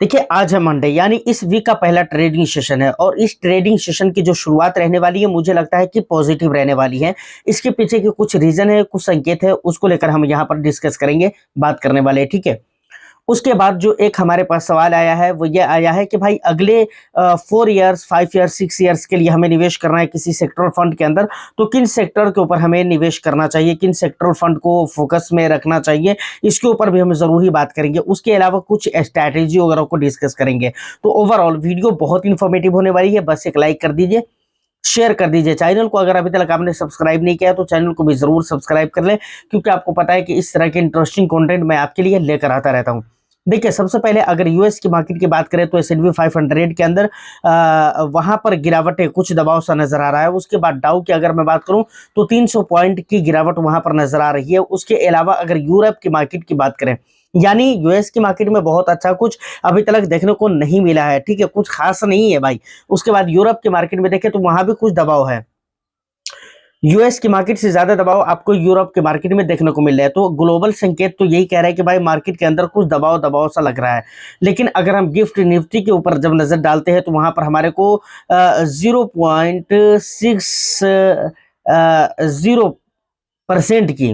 देखिए आज है मंडे, यानी इस वीक का पहला ट्रेडिंग सेशन है और इस ट्रेडिंग सेशन की जो शुरुआत रहने वाली है मुझे लगता है कि पॉजिटिव रहने वाली है। इसके पीछे के कुछ रीजन है, कुछ संकेत है, उसको लेकर हम यहाँ पर डिस्कस करेंगे, बात करने वाले हैं, ठीक है। उसके बाद जो एक हमारे पास सवाल आया है वो ये आया है कि भाई अगले 4 इयर्स, 5 इयर्स, 6 इयर्स के लिए हमें निवेश करना है किसी सेक्टरल फंड के अंदर, तो किन सेक्टर के ऊपर हमें निवेश करना चाहिए, किन सेक्टरल फंड को फोकस में रखना चाहिए, इसके ऊपर भी हम जरूर ही बात करेंगे। उसके अलावा कुछ स्ट्रैटेजी वगैरह को डिस्कस करेंगे। तो ओवरऑल वीडियो बहुत इन्फॉर्मेटिव होने वाली है। बस एक लाइक कर दीजिए, शेयर कर दीजिए। चैनल को अगर अभी तक आपने सब्सक्राइब नहीं किया तो चैनल को भी जरूर सब्सक्राइब कर लें, क्योंकि आपको पता है कि इस तरह के इंटरेस्टिंग कंटेंट मैं आपके लिए लेकर आता रहता हूं। देखिए सबसे पहले अगर यूएस की मार्केट की बात करें तो S&P 500 के अंदर वहां पर गिरावट है, कुछ दबाव सा नजर आ रहा है। उसके बाद डाउ की अगर मैं बात करूं तो 300 पॉइंट की गिरावट वहां पर नजर आ रही है। उसके अलावा अगर यूरोप की मार्केट की बात करें, यानी यूएस की मार्केट में बहुत अच्छा कुछ अभी तक देखने को नहीं मिला है, ठीक है, कुछ खास नहीं है भाई। उसके बाद यूरोप की मार्केट में देखें तो वहां भी कुछ दबाव है। यूएस की मार्केट से ज्यादा दबाव आपको यूरोप के मार्केट में देखने को मिल रहा है। तो ग्लोबल संकेत तो यही कह रहा है कि भाई मार्केट के अंदर कुछ दबाव दबाव सा लग रहा है। लेकिन अगर हम गिफ्ट निफ्टी के ऊपर जब नजर डालते हैं तो वहां पर हमारे को 0.60% की,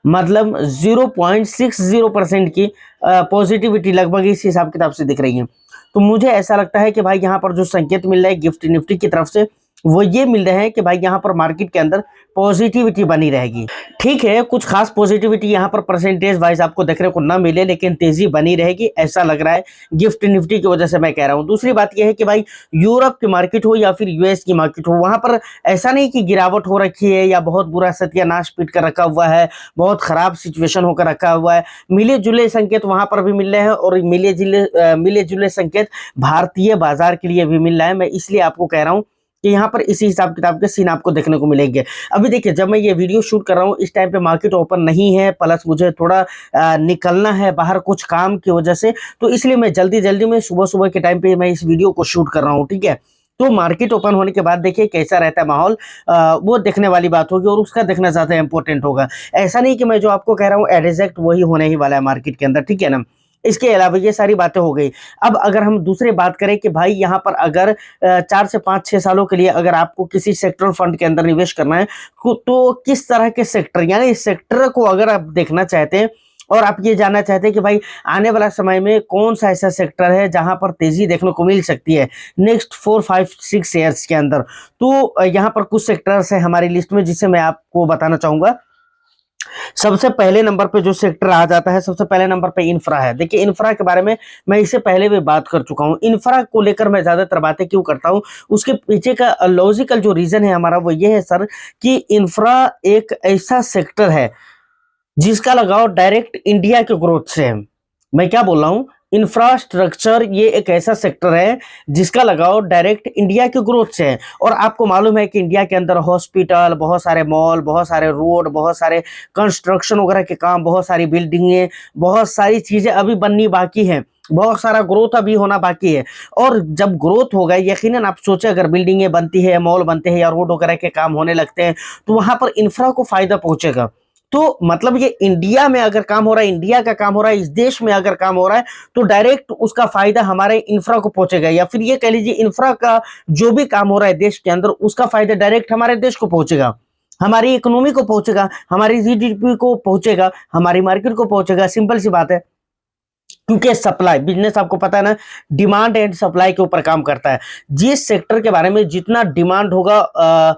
मतलब 0.60% की पॉजिटिविटी लगभग इस हिसाब किताब से दिख रही है। तो मुझे ऐसा लगता है कि भाई यहाँ पर जो संकेत मिल रहा है गिफ्ट निफ्टी की तरफ से वो ये मिल रहे हैं कि भाई यहाँ पर मार्केट के अंदर पॉजिटिविटी बनी रहेगी। ठीक है, कुछ खास पॉजिटिविटी यहाँ पर परसेंटेज वाइज आपको देखने को ना मिले, लेकिन तेजी बनी रहेगी ऐसा लग रहा है गिफ्ट निफ्टी की वजह से मैं कह रहा हूँ। दूसरी बात यह है कि भाई यूरोप की मार्केट हो या फिर यूएस की मार्केट हो, वहां पर ऐसा नहीं कि गिरावट हो रखी है या बहुत बुरा सत्यानाश पीट कर रखा हुआ है, बहुत खराब सिचुएशन होकर रखा हुआ है। मिले जुले संकेत वहां पर भी मिल रहे हैं और मिले जुले संकेत भारतीय बाजार के लिए भी मिल रहा है। मैं इसलिए आपको कह रहा हूँ कि यहाँ पर इसी हिसाब किताब के सीन आपको देखने को मिलेंगे। अभी देखिए जब मैं ये वीडियो शूट कर रहा हूँ इस टाइम पे मार्केट ओपन नहीं है, प्लस मुझे थोड़ा निकलना है बाहर कुछ काम की वजह से, तो इसलिए मैं जल्दी में सुबह सुबह के टाइम पे मैं इस वीडियो को शूट कर रहा हूँ, ठीक है। तो मार्केट ओपन होने के बाद देखिए कैसा रहता है माहौल, वो देखने वाली बात होगी और उसका देखना ज्यादा इंपॉर्टेंट होगा। ऐसा नहीं कि मैं जो आपको कह रहा हूँ एग्जैक्ट वही होने ही वाला है मार्केट के अंदर, ठीक है ना। इसके अलावा ये सारी बातें हो गई। अब अगर हम दूसरी बात करें कि भाई यहाँ पर अगर 4 से 5-6 सालों के लिए अगर आपको किसी सेक्टरल फंड के अंदर निवेश करना है तो किस तरह के सेक्टर, यानी इस सेक्टर को अगर आप देखना चाहते हैं और आप ये जानना चाहते हैं कि भाई आने वाला समय में कौन सा ऐसा सेक्टर है जहां पर तेजी देखने को मिल सकती है नेक्स्ट 4-5-6 ईयर्स के अंदर, तो यहाँ पर कुछ सेक्टर्स है हमारी लिस्ट में जिसे मैं आपको बताना चाहूंगा। सबसे पहले नंबर पे जो सेक्टर आ जाता है, सबसे पहले नंबर पे इंफ्रा है। देखिए इंफ्रा के बारे में मैं इससे पहले भी बात कर चुका हूं। इंफ्रा को लेकर मैं ज्यादातर बातें क्यों करता हूं, उसके पीछे का लॉजिकल जो रीजन है हमारा वो ये है सर कि इंफ्रा एक ऐसा सेक्टर है जिसका लगाव डायरेक्ट इंडिया के ग्रोथ से है। मैं क्या बोल रहा हूं, इंफ्रास्ट्रक्चर ये एक ऐसा सेक्टर है जिसका लगाव डायरेक्ट इंडिया के ग्रोथ से है। और आपको मालूम है कि इंडिया के अंदर हॉस्पिटल, बहुत सारे मॉल, बहुत सारे रोड, बहुत सारे कंस्ट्रक्शन वगैरह के काम, बहुत सारी बिल्डिंगें, बहुत सारी चीजें अभी बननी बाकी हैं, बहुत सारा ग्रोथ अभी होना बाकी है। और जब ग्रोथ होगा यकीनन आप सोचे अगर बिल्डिंगें बनती है, मॉल बनते हैं या रोड वगैरह के काम होने लगते हैं तो वहां पर इंफ्रा को फायदा पहुंचेगा। तो मतलब ये इंडिया में अगर काम हो रहा है, इंडिया का काम हो रहा है, इस देश में अगर काम हो रहा है तो डायरेक्ट उसका फायदा हमारे इंफ्रा को पहुंचेगा, या फिर ये कह लीजिए इंफ्रा का जो भी काम हो रहा है देश के अंदर उसका फायदा डायरेक्ट हमारे देश को पहुंचेगा, हमारी इकोनॉमी को पहुंचेगा, हमारी जीडीपी को पहुंचेगा, हमारी मार्केट को पहुंचेगा। सिंपल सी बात है, क्योंकि सप्लाई बिजनेस आपको पता है ना, डिमांड एंड सप्लाई के ऊपर काम करता है। जिस सेक्टर के बारे में जितना डिमांड होगा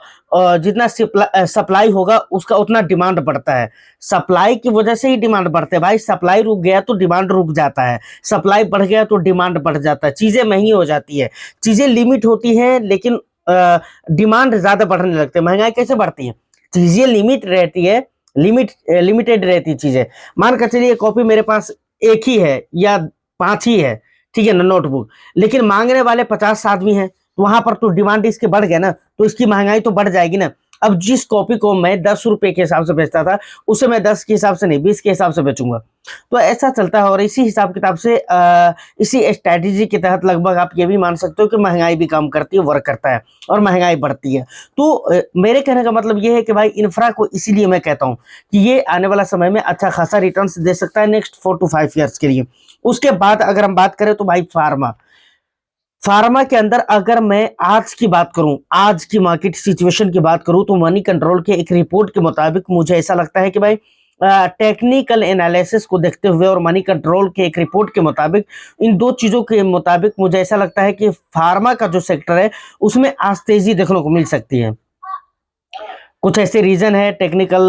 जितना सप्लाई होगा उसका उतना डिमांड बढ़ता है। सप्लाई की वजह से ही डिमांड बढ़ते है भाई। सप्लाई रुक गया तो डिमांड रुक जाता है, सप्लाई बढ़ गया तो डिमांड बढ़ जाता है, चीजें महंगी हो जाती है, चीजें लिमिट होती है लेकिन डिमांड ज्यादा बढ़ने लगती है। महंगाई कैसे बढ़ती है, चीजें लिमिट रहती है, लिमिटेड रहती है चीजें। मान कर चलिए कॉपी मेरे पास एक ही है या 5 ही है, ठीक है ना, नोटबुक, लेकिन मांगने वाले 50 आदमी हैं तो वहां पर तो डिमांड इसके बढ़ गया ना, तो इसकी महंगाई तो बढ़ जाएगी ना। अब जिस कॉपी को मैं 10 रुपए के हिसाब से बेचता था, उसे मैं 10 के हिसाब से नहीं 20 के हिसाब से बेचूंगा। तो ऐसा चलता है और इसी हिसाब किताब से इसी स्ट्रैटेजी के तहत लगभग आप ये भी मान सकते हो कि महंगाई भी काम करती है, वर्क करता है और महंगाई बढ़ती है। तो मेरे कहने का मतलब ये है कि भाई इंफ्रा को इसीलिए मैं कहता हूँ कि ये आने वाला समय में अच्छा खासा रिटर्न्स दे सकता है नेक्स्ट 4 to 5 ईयर्स के लिए। उसके बाद अगर हम बात करें तो भाई फार्मा के अंदर अगर मैं आज की बात करूं, आज की मार्केट सिचुएशन की बात करूं, तो मनी कंट्रोल के एक रिपोर्ट के मुताबिक मुझे ऐसा लगता है कि भाई टेक्निकल एनालिसिस को देखते हुए और मनी कंट्रोल के एक रिपोर्ट के मुताबिक, इन दो चीजों के मुताबिक मुझे ऐसा लगता है कि फार्मा का जो सेक्टर है उसमें आज तेजी देखने को मिल सकती है। कुछ ऐसे रीजन है, टेक्निकल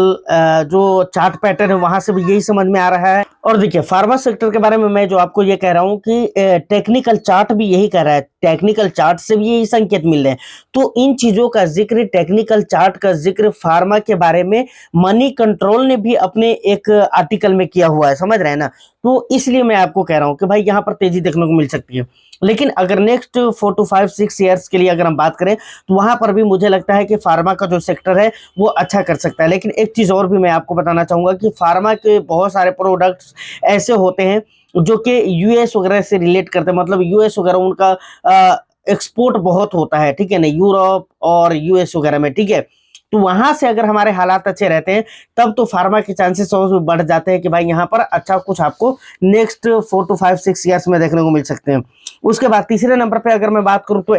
जो चार्ट पैटर्न है वहां से भी यही समझ में आ रहा है। और देखिए फार्मा सेक्टर के बारे में मैं जो आपको ये कह रहा हूं कि टेक्निकल चार्ट भी यही कह रहा है, टेक्निकल चार्ट से भी यही संकेत मिल रहे हैं। तो इन चीजों का जिक्र, टेक्निकल चार्ट का जिक्र फार्मा के बारे में मनी कंट्रोल ने भी अपने एक आर्टिकल में किया हुआ है, समझ रहे हैं ना। तो इसलिए मैं आपको कह रहा हूं कि भाई यहाँ पर तेजी देखने को मिल सकती है। लेकिन अगर नेक्स्ट 4 to 5 6 ईयर्स के लिए अगर हम बात करें तो वहां पर भी मुझे लगता है कि फार्मा का जो सेक्टर है वो अच्छा कर सकता है। लेकिन एक चीज और भी मैं आपको बताना चाहूंगा कि फार्मा के बहुत सारे प्रोडक्ट्स ऐसे होते हैं जो कि यूएस वगैरह से रिलेट करते हैं, मतलब यूएस वगैरह उनका एक्सपोर्ट बहुत होता है, ठीक है ना, यूरोप और यूएस वगैरह में, ठीक है। तो वहां से अगर हमारे हालात अच्छे रहते हैं तब तो फार्मा के चांसेस और बढ़ जाते हैं कि भाई यहाँ पर अच्छा कुछ आपको नेक्स्ट 4 to 5 6 ईयर्स में देखने को मिल सकते हैं। उसके बाद तीसरे नंबर पे अगर मैं बात करूं तो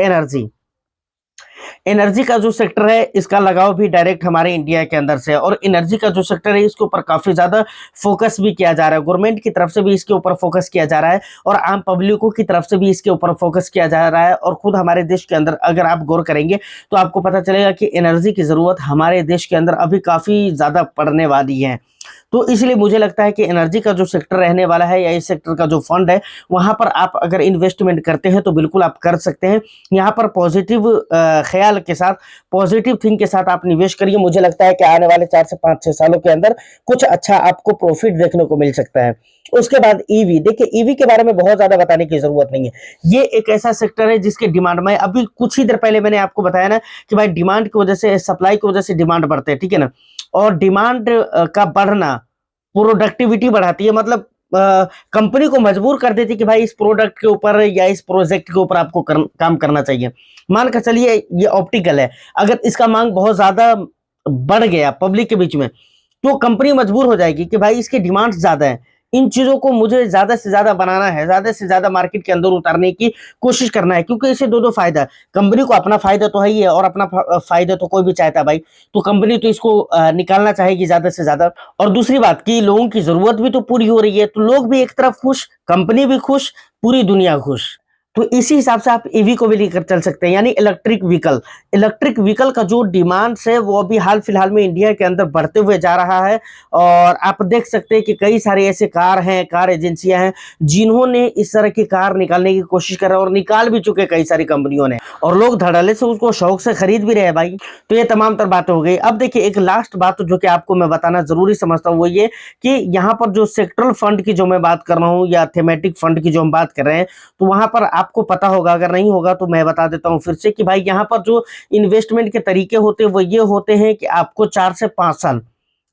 एनर्जी का जो सेक्टर है इसका लगाव भी डायरेक्ट हमारे इंडिया के अंदर से है। और एनर्जी का जो सेक्टर है इसके ऊपर काफी ज्यादा फोकस भी किया जा रहा है, गवर्नमेंट की तरफ से भी इसके ऊपर फोकस किया जा रहा है और आम पब्लिकों की तरफ से भी इसके ऊपर फोकस किया जा रहा है। और खुद हमारे देश के अंदर अगर आप गौर करेंगे तो आपको पता चलेगा कि एनर्जी की जरूरत हमारे देश के अंदर अभी काफी ज्यादा पड़ने वाली है। तो इसलिए मुझे लगता है कि एनर्जी का जो सेक्टर रहने वाला है या इस सेक्टर का जो फंड है वहां पर आप अगर इन्वेस्टमेंट करते हैं तो बिल्कुल आप कर सकते हैं। यहाँ पर पॉजिटिव ख्याल के साथ, पॉजिटिव थिंक के साथ आप निवेश करिए। मुझे लगता है कि आने वाले 4 से 5 6 सालों के अंदर कुछ अच्छा आपको प्रॉफिट देखने को मिल सकता है। उसके बाद ईवी, देखिए ईवी के बारे में बहुत ज्यादा बताने की जरूरत नहीं है। ये एक ऐसा सेक्टर है जिसके डिमांड में अभी कुछ ही देर पहले मैंने आपको बताया ना कि भाई डिमांड की वजह से, सप्लाई की वजह से डिमांड बढ़ते हैं, ठीक है ना। और डिमांड का बढ़ना प्रोडक्टिविटी बढ़ाती है, मतलब कंपनी को मजबूर कर देती है कि भाई इस प्रोडक्ट के ऊपर या इस प्रोजेक्ट के ऊपर आपको काम करना चाहिए। मान कर चलिए ये ऑप्टिकल है, अगर इसका मांग बहुत ज्यादा बढ़ गया पब्लिक के बीच में तो कंपनी मजबूर हो जाएगी कि भाई इसकी डिमांड ज्यादा है, इन चीजों को मुझे ज्यादा से ज्यादा बनाना है, ज्यादा से ज्यादा मार्केट के अंदर उतारने की कोशिश करना है। क्योंकि इससे दो फायदा है, कंपनी को अपना फायदा तो है ही है और अपना फायदा तो कोई भी चाहता है भाई, तो कंपनी तो इसको निकालना चाहेगी ज्यादा से ज्यादा। और दूसरी बात कि लोगों की जरूरत भी तो पूरी हो रही है, तो लोग भी एक तरफ खुश, कंपनी भी खुश, पूरी दुनिया खुश। तो इसी हिसाब से आप ईवी को भी लेकर चल सकते हैं, यानी इलेक्ट्रिक व्हीकल। इलेक्ट्रिक व्हीकल का जो डिमांड है वो अभी हाल फिलहाल में इंडिया के अंदर बढ़ते हुए जा रहा है। और आप देख सकते हैं कि कई सारे ऐसे कार हैं, कार एजेंसियां हैं जिन्होंने इस तरह की कार निकालने की कोशिश कर रहे हैं और निकाल भी चुके कई सारी कंपनियों ने, और लोग धड़ल्ले से उसको शौक से खरीद भी रहे हैं भाई। तो ये तमाम तर बातें हो गई। अब देखिए एक लास्ट बात जो कि आपको मैं बताना जरूरी समझता हूँ वो ये कि यहाँ पर जो सेक्टरल फंड की जो मैं बात कर रहा हूँ या थीमेटिक फंड की जो हम बात कर रहे हैं, तो वहां पर आपको पता होगा, अगर नहीं होगा तो मैं बता देता हूं फिर से कि भाई यहां पर जो इन्वेस्टमेंट के तरीके होते हैं वो ये होते हैं कि आपको 4 से 5 साल,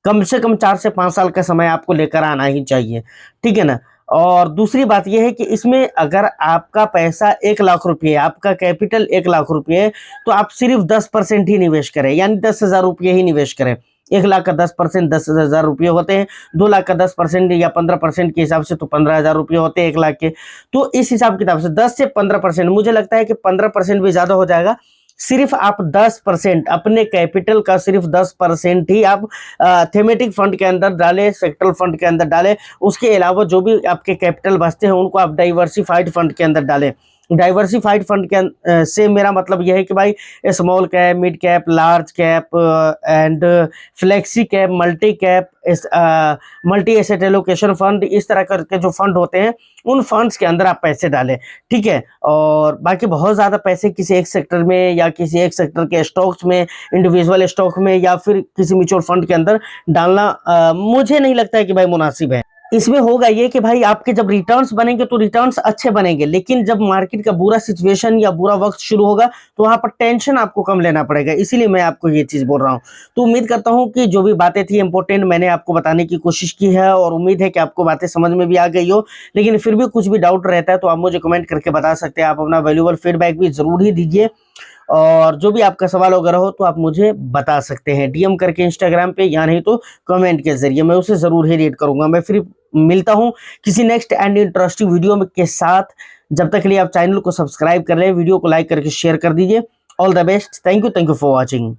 कम से कम 4 से 5 साल का समय आपको लेकर आना ही चाहिए, ठीक है ना। और दूसरी बात यह है कि इसमें अगर आपका पैसा 1 लाख रुपये, आपका कैपिटल 1 लाख रुपये है, तो आप सिर्फ 10% ही निवेश करें, यानी 10,000 रुपये ही निवेश करें। 1 लाख का 10% 10,000 रुपये होते हैं, 2 लाख का 10% या 15% के हिसाब से तो 15,000 रुपये होते हैं 1 लाख के। तो इस हिसाब किताब से 10 से 15%, मुझे लगता है कि 15% भी ज्यादा हो जाएगा। सिर्फ आप 10% अपने कैपिटल का, सिर्फ 10% ही आप थीमेटिक फंड के अंदर डालें, सेक्टरल फंड के अंदर डालें। उसके अलावा जो भी आपके कैपिटल बचते हैं उनको आप डाइवर्सिफाइड फंड के अंदर डालें। डाइवर्सिफाइड फंड के से मेरा मतलब यह है कि भाई small cap, mid cap, large cap and flexi cap, multi cap, multi asset allocation fund, इस तरह करके जो फंड होते हैं उन फंड्स के अंदर आप पैसे डालें, ठीक है। और बाकी बहुत ज़्यादा पैसे किसी एक सेक्टर में या किसी एक सेक्टर के स्टॉक्स में, इंडिविजुअल स्टॉक में या फिर किसी म्यूचुअल फंड के अंदर डालना मुझे नहीं लगता है कि भाई मुनासिब है। इसमें होगा ये कि भाई आपके जब रिटर्न्स बनेंगे तो रिटर्न्स अच्छे बनेंगे, लेकिन जब मार्केट का बुरा सिचुएशन या बुरा वक्त शुरू होगा तो वहां पर टेंशन आपको कम लेना पड़ेगा। इसीलिए मैं आपको ये चीज बोल रहा हूँ। तो उम्मीद करता हूँ कि जो भी बातें थी इंपॉर्टेंट मैंने आपको बताने की कोशिश की है, और उम्मीद है कि आपको बातें समझ में भी आ गई हो। लेकिन फिर भी कुछ भी डाउट रहता है तो आप मुझे कमेंट करके बता सकते हैं। आप अपना वैल्यूएबल फीडबैक भी जरूर ही दीजिए, और जो भी आपका सवाल वगैरह हो तो आप मुझे बता सकते हैं डीएम करके इंस्टाग्राम पे, या नहीं तो कमेंट के जरिए, मैं उसे जरूर ही रीड करूंगा। मैं फिर मिलता हूं किसी नेक्स्ट एंड इंटरेस्टिंग वीडियो के साथ। जब तक के लिए आप चैनल को सब्सक्राइब कर ले, वीडियो को लाइक करके शेयर कर दीजिए। All the best, thank you for watching.